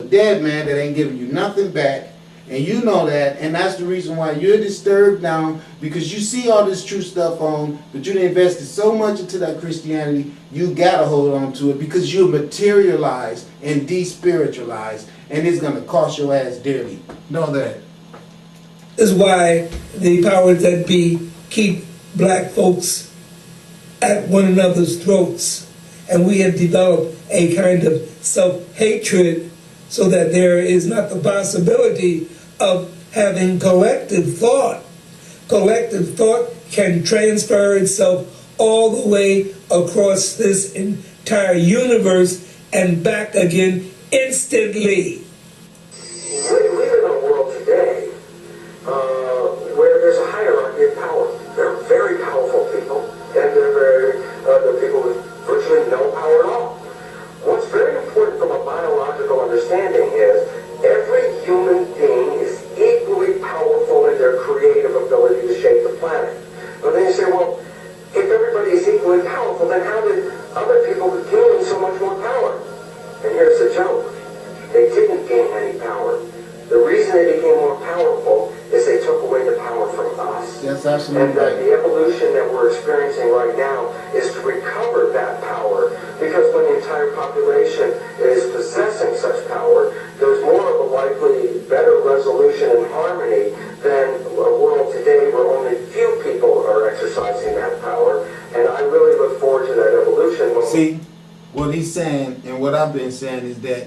dead man that ain't giving you nothing back, and you know that, and that's the reason why you're disturbed now, because you see all this true stuff on, but you done invested so much into that Christianity, you gotta hold on to it, because you're materialized and despiritualized, and it's gonna cost your ass dearly. Know that. This is why the powers that be keep black folks at one another's throats, and we have developed a kind of self-hatred so that there is not the possibility of having collective thought. Collective thought can transfer itself all the way across this entire universe and back again instantly. We live in a world today where there's a hierarchy of power. There are very powerful people, and there are the people with virtually no power at all. What's very important from a biological understanding is every human being is equally powerful in their creative ability to shape the planet. But then you say, well, if everybody is equally powerful, then how did other people gain so much more power? And here's the joke. They didn't gain any power. The reason they became more powerful is they took away the power from us. That's absolutely and right. the evolution that we're experiencing right now is to recover that power, because when the entire population is possessing such power, there's more of a likely better resolution and harmony than a world today where only few people are exercising that power. And I really look forward to that evolution. See, what he's saying and what I've been saying is that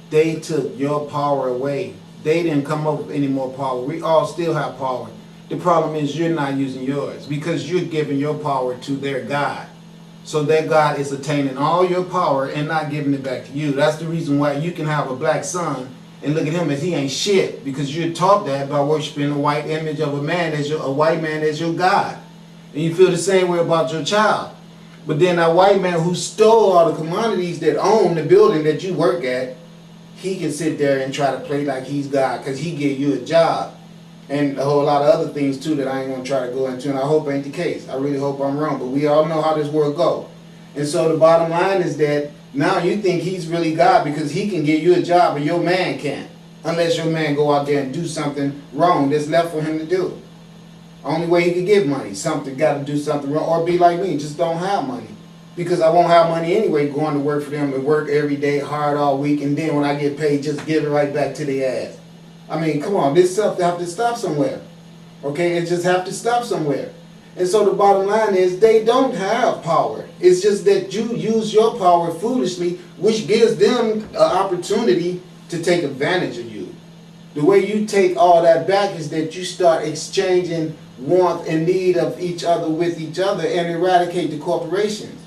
they took your power away. They didn't come up with any more power. We all still have power. The problem is you're not using yours because you're giving your power to their God. So their God is attaining all your power and not giving it back to you. That's the reason why you can have a black son and look at him as he ain't shit, because you're taught that by worshiping a white image of a man as a white man as your God. And you feel the same way about your child. But then that white man who stole all the commodities that own the building that you work at, he can sit there and try to play like he's God because he gave you a job. And a whole lot of other things too that I ain't going to try to go into, and I hope ain't the case. I really hope I'm wrong, but we all know how this world go. And so the bottom line is that now you think he's really God because he can give you a job and your man can't. Unless your man go out there and do something wrong that's left for him to do. Only way he could get money, something got to do something wrong, or be like me, just don't have money. Because I won't have money anyway going to work for them and work every day hard all week, and then when I get paid, just give it right back to their ass. I mean, come on, this stuff have to stop somewhere. Okay, it just have to stop somewhere. And so the bottom line is they don't have power. It's just that you use your power foolishly, which gives them an opportunity to take advantage of you. The way you take all that back is that you start exchanging want and need of each other with each other and eradicate the corporations.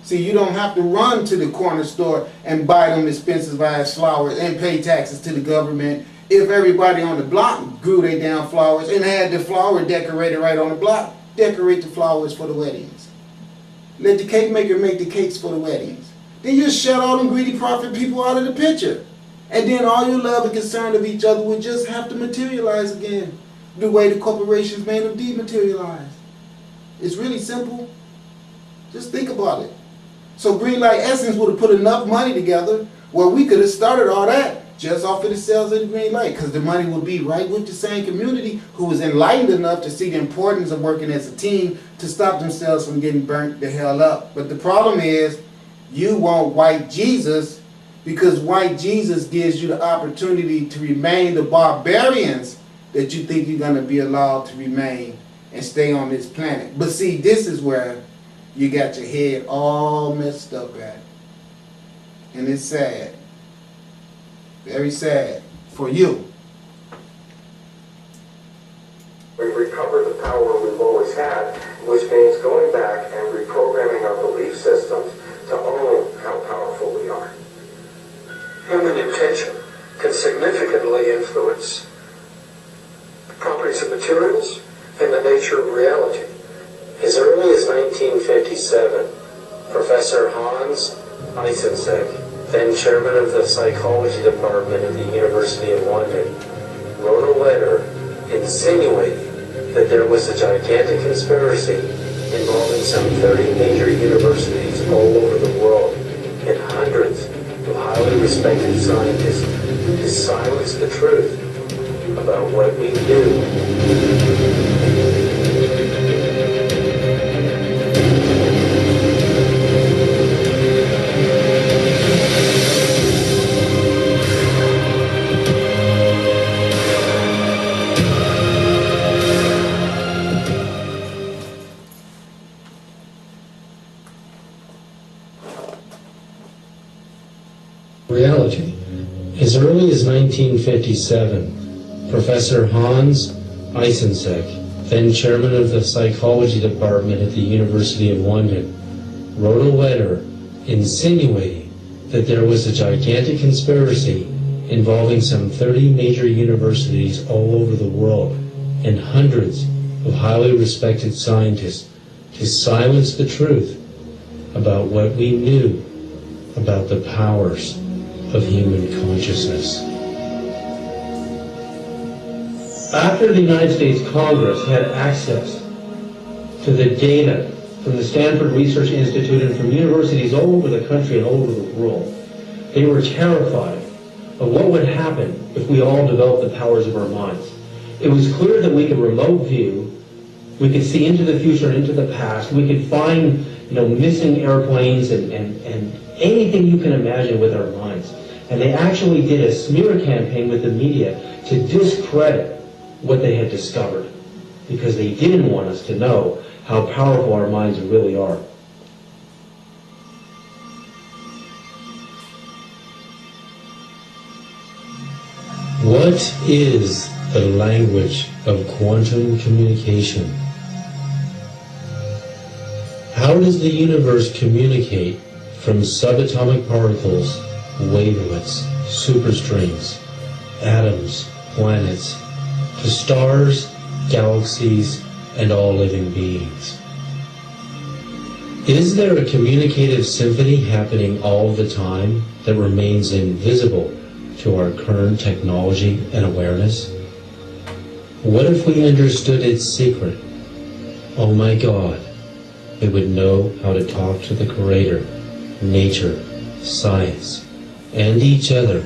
See, you don't have to run to the corner store and buy them expensive ass flowers and pay taxes to the government if everybody on the block grew their damn flowers and had the flower decorated right on the block. Decorate the flowers for the weddings. Let the cake maker make the cakes for the weddings. Then you shut all them greedy profit people out of the picture. And then all your love and concern of each other would just have to materialize again, the way the corporations made them dematerialize. It's really simple. Just think about it. So Greenlight Essence would have put enough money together where we could have started all that just off of the sales of the green light, because the money would be right with the same community who was enlightened enough to see the importance of working as a team to stop themselves from getting burnt the hell up. But the problem is you want white Jesus because white Jesus gives you the opportunity to remain the barbarians that you think you're going to be allowed to remain and stay on this planet. But see, this is where you got your head all messed up at. And it's sad. Very sad for you. We've recovered the power we've always had, which means going back and reprogramming our belief systems to own how powerful we are. Human intention can significantly influence the properties of materials and the nature of reality. As early as 1957, Professor Hans Eysenck, then chairman of the psychology department at the University of London, wrote a letter insinuating that there was a gigantic conspiracy involving some 30 major universities all over the world and hundreds of highly respected scientists silence the truth about what we do. Reality. As early as 1957, Professor Hans Eysenck, then chairman of the psychology department at the University of London, wrote a letter insinuating that there was a gigantic conspiracy involving some 30 major universities all over the world and hundreds of highly respected scientists to silence the truth about what we knew about the powers of human consciousness. After the United States Congress had access to the data from the Stanford Research Institute and from universities all over the country and all over the world, they were terrified of what would happen if we all developed the powers of our minds. It was clear that we could remote view, we could see into the future and into the past, we could find missing airplanes and anything you can imagine with our minds. And they actually did a smear campaign with the media to discredit what they had discovered, because they didn't want us to know how powerful our minds really are. What is the language of quantum communication? How does the universe communicate from subatomic particles, wavelets, superstrings, atoms, planets, to stars, galaxies, and all living beings? Is there a communicative symphony happening all the time that remains invisible to our current technology and awareness? What if we understood its secret? Oh my God, we would know how to talk to the Creator, nature, science, and each other,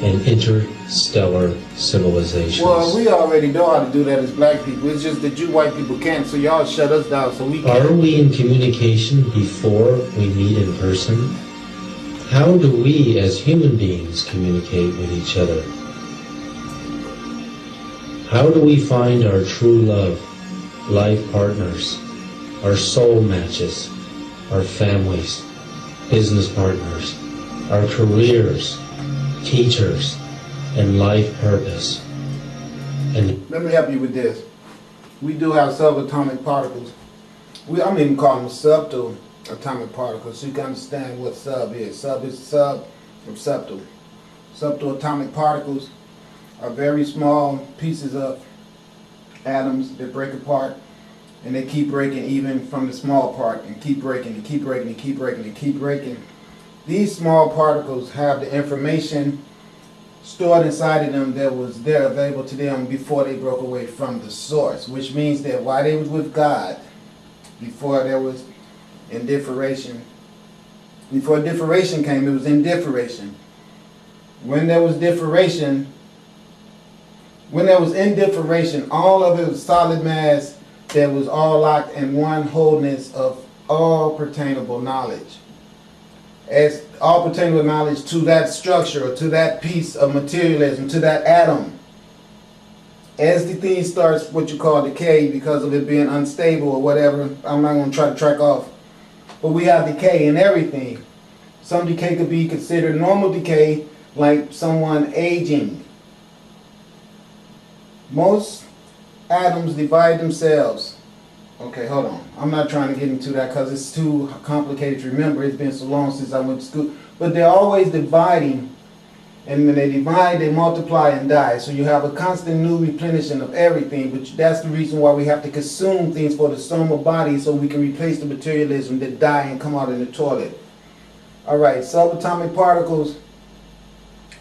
and interstellar civilizations. Well, we already know how to do that as black people. It's just that you white people can't, so y'all shut us down so we can. Are we in communication before we meet in person? How do we as human beings communicate with each other? How do we find our true love, life partners, our soul matches, our families, business partners, our careers, teachers, and life purpose? And Let me help you with this. We do have subatomic particles. I'm even calling them subtle atomic particles, so you can understand what sub is. Sub is sub from subtle. Subtle atomic particles are very small pieces of atoms that break apart, and they keep breaking even from the small part, and keep breaking and keep breaking and keep breaking and keep breaking. These small particles have the information stored inside of them that was there available to them before they broke away from the source, which means that while they was with God, before there was indifferation, before differation came, it was indifferation. When there was differation, all of it was solid mass that was all locked in one wholeness of all pertainable knowledge. As all pertainable knowledge to that structure, or to that piece of materialism, to that atom. As the thing starts what you call decay because of it being unstable or whatever, I'm not going to try to track off. But we have decay in everything. Some decay could be considered normal decay, like someone aging. Most atoms divide themselves. Okay, hold on. I'm not trying to get into that because it's too complicated to remember. It's been so long since I went to school. But they're always dividing. And when they divide, they multiply and die. So you have a constant new replenishing of everything. But that's the reason why we have to consume things for the soma body, so we can replace the materialism that die and come out in the toilet. All right, subatomic particles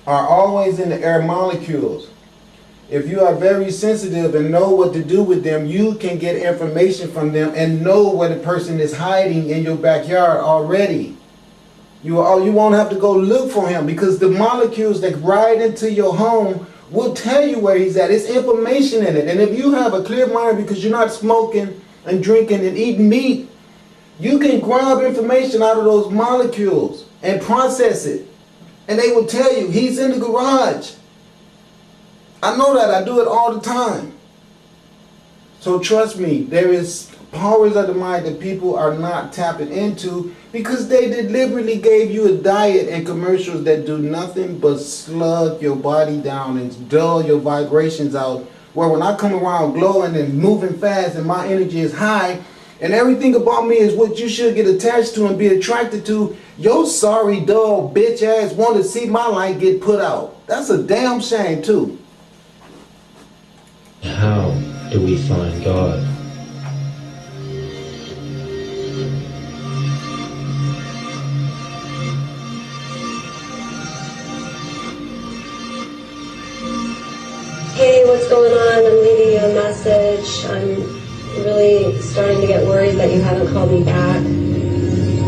are always in the air molecules. If you are very sensitive and know what to do with them, you can get information from them and know what a person is hiding in your backyard already. You won't have to go look for him, because the molecules that ride into your home will tell you where he's at. It's information in it. And if you have a clear mind because you're not smoking and drinking and eating meat, you can grab information out of those molecules and process it. And they will tell you, he's in the garage. I know that. I do it all the time. So trust me, there is powers of the mind that people are not tapping into, because they deliberately gave you a diet and commercials that do nothing but slug your body down and dull your vibrations out. Where when I come around glowing and moving fast and my energy is high and everything about me is what you should get attached to and be attracted to, your sorry, dull, bitch ass want to see my light get put out. That's a damn shame too. How do we find God? Hey, what's going on? I'm leaving you a message. I'm really starting to get worried that you haven't called me back.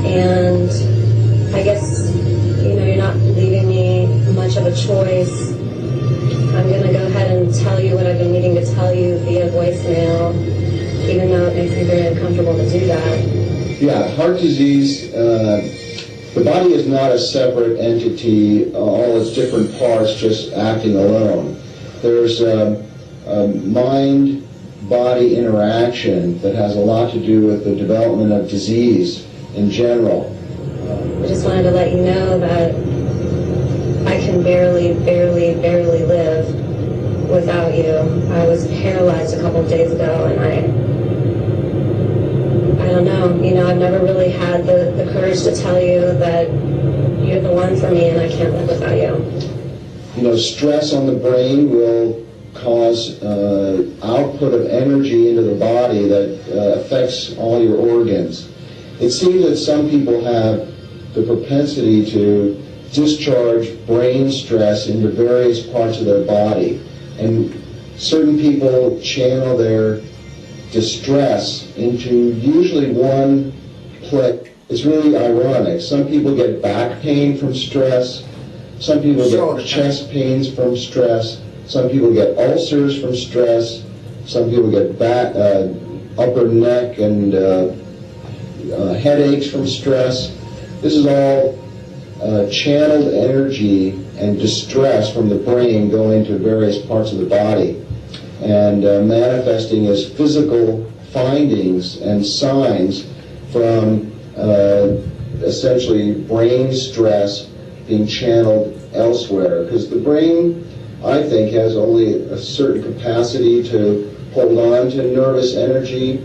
And I guess, you're not leaving me much of a choice. I'm going to go ahead and tell you what I've been needing to tell you via voicemail, even though it makes me very uncomfortable to do that. Yeah, heart disease, the body is not a separate entity, all its different parts just acting alone. There's a mind-body interaction that has a lot to do with the development of disease in general. I just wanted to let you know that I can barely live without you. I was paralyzed a couple of days ago, and I don't know, I've never really had the courage to tell you that you're the one for me and I can't live without you. Stress on the brain will cause output of energy into the body that affects all your organs. It seems that some people have the propensity to discharge brain stress into various parts of their body. And certain people channel their distress into usually one place. It's really ironic. Some people get back pain from stress. Some people get chest pains from stress. Some people get ulcers from stress. Some people get upper neck and headaches from stress. This is all channeled energy and distress from the brain going to various parts of the body and manifesting as physical findings and signs from essentially brain stress being channeled elsewhere. Because the brain, I think, has only a certain capacity to hold on to nervous energy,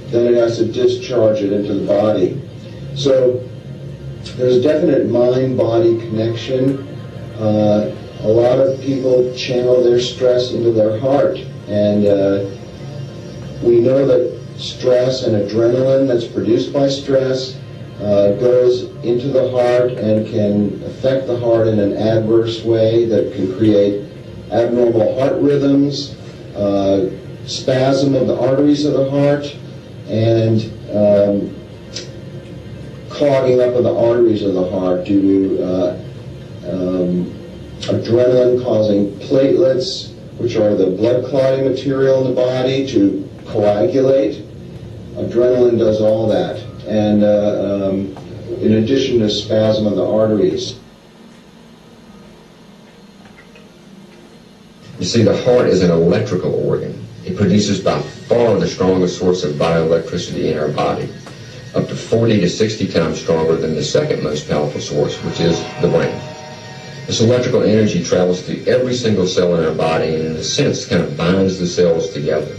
then it has to discharge it into the body. So there's a definite mind-body connection. A lot of people channel their stress into their heart, and we know that stress and adrenaline that's produced by stress goes into the heart and can affect the heart in an adverse way that can create abnormal heart rhythms, spasm of the arteries of the heart, and clogging up of the arteries of the heart due to adrenaline causing platelets, which are the blood clotting material in the body, to coagulate. Adrenaline does all that. And in addition to spasm of the arteries. You see, the heart is an electrical organ. It produces by far the strongest source of bioelectricity in our body, up to 40 to 60 times stronger than the second most powerful source, which is the brain. This electrical energy travels through every single cell in our body and in a sense kind of binds the cells together.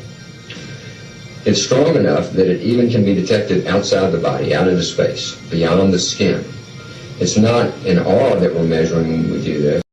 It's strong enough that it even can be detected outside the body, out into space, beyond the skin. It's not an aura that we're measuring when we do this.